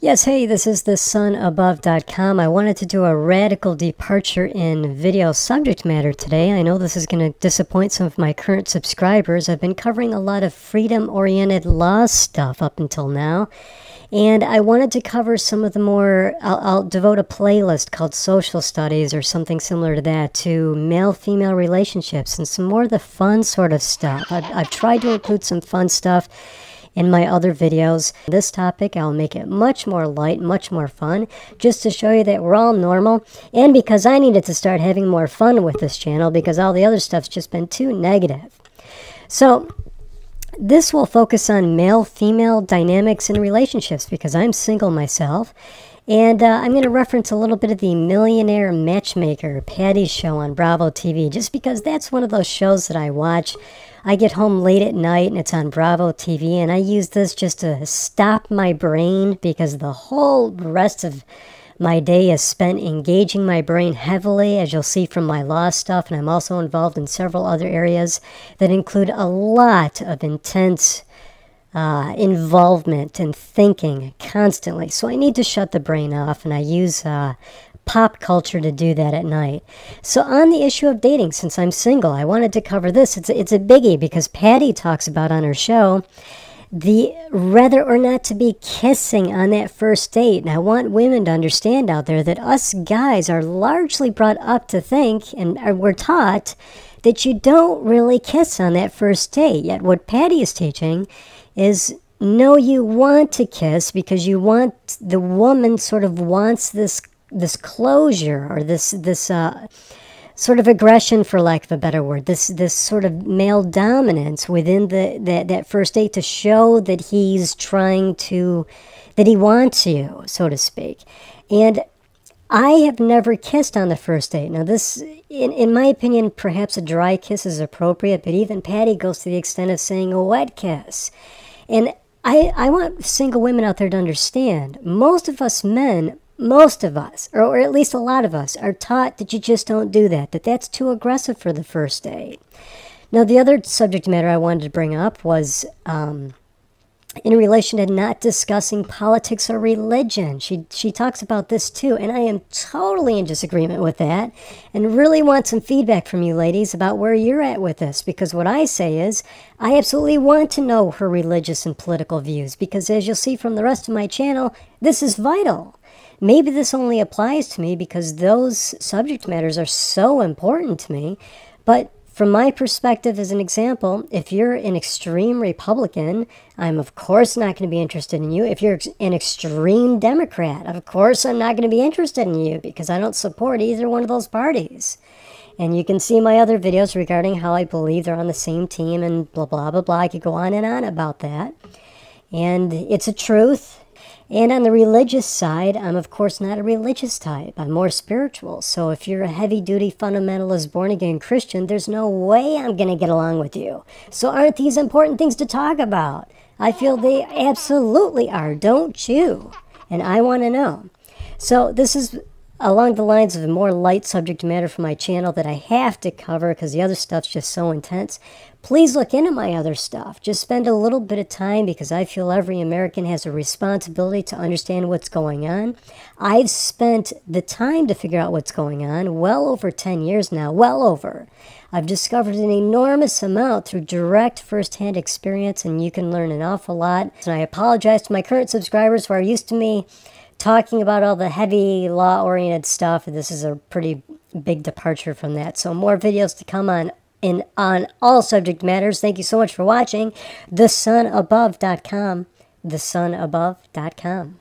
Yes, hey, this is thesunabove.com. I wanted to do a radical departure in video subject matter today. I know this is going to disappoint some of my current subscribers. I've been covering a lot of freedom-oriented law stuff up until now, and I wanted to cover some of the more, I'll devote a playlist called Social Studies or something similar to that, to male-female relationships and some more of the fun sort of stuff. I've tried to include some fun stuff in my other videos. This topic, I'll make it much more light, much more fun, just to show you that we're all normal, and because I needed to start having more fun with this channel because all the other stuff's just been too negative. So this will focus on male-female dynamics in relationships because I'm single myself, and I'm going to reference a little bit of the Millionaire MatchMaker, Patty's show on Bravo TV, just because that's one of those shows that I watch. I get home late at night and it's on Bravo TV, and I use this just to stop my brain because the whole rest of my day is spent engaging my brain heavily, as you'll see from my law stuff, and I'm also involved in several other areas that include a lot of intense involvement and thinking constantly. So I need to shut the brain off, and I use pop culture to do that at night. So on the issue of dating, since I'm single, I wanted to cover this. It's a biggie because Patty talks about on her show the whether or not to be kissing on that first date. And I want women to understand out there that us guys are largely brought up to think, and we're taught, that you don't really kiss on that first date. Yet what Patty is teaching is, no, you want to kiss because you want, the woman sort of wants this closure, or this sort of aggression, for lack of a better word, this sort of male dominance within that first date, to show that he's trying to, that he wants you, so to speak. And I have never kissed on the first date. Now this, in my opinion, perhaps a dry kiss is appropriate, but even Patty goes to the extent of saying a wet kiss. And I want single women out there to understand, most of us men, most of us, or at least a lot of us, are taught that you just don't do that, that's too aggressive for the first date. Now, the other subject matter I wanted to bring up was in relation to not discussing politics or religion. She talks about this too, and I am totally in disagreement with that, and really want some feedback from you ladies about where you're at with this, because what I say is, I absolutely want to know her religious and political views, because as you'll see from the rest of my channel, this is vital. Maybe this only applies to me because those subject matters are so important to me, but from my perspective, as an example, if you're an extreme Republican, I'm of course not going to be interested in you. If you're an extreme Democrat, of course I'm not going to be interested in you because I don't support either one of those parties. And you can see my other videos regarding how I believe they're on the same team and blah, blah, blah, blah. I could go on and on about that. And it's a truth. And on the religious side, I'm of course not a religious type. I'm more spiritual. So if you're a heavy-duty fundamentalist born-again Christian, there's no way I'm going to get along with you. So aren't these important things to talk about? I feel they absolutely are, don't you? And I want to know. So this is along the lines of a more light subject matter for my channel that I have to cover because the other stuff's just so intense. Please look into my other stuff. Just spend a little bit of time because I feel every American has a responsibility to understand what's going on. I've spent the time to figure out what's going on, well over 10 years now, well over. I've discovered an enormous amount through direct first-hand experience, and you can learn an awful lot. And I apologize to my current subscribers who are used to me talking about all the heavy law-oriented stuff. This is a pretty big departure from that. So more videos to come on all subject matters. Thank you so much for watching. thesunabove.com. thesunabove.com.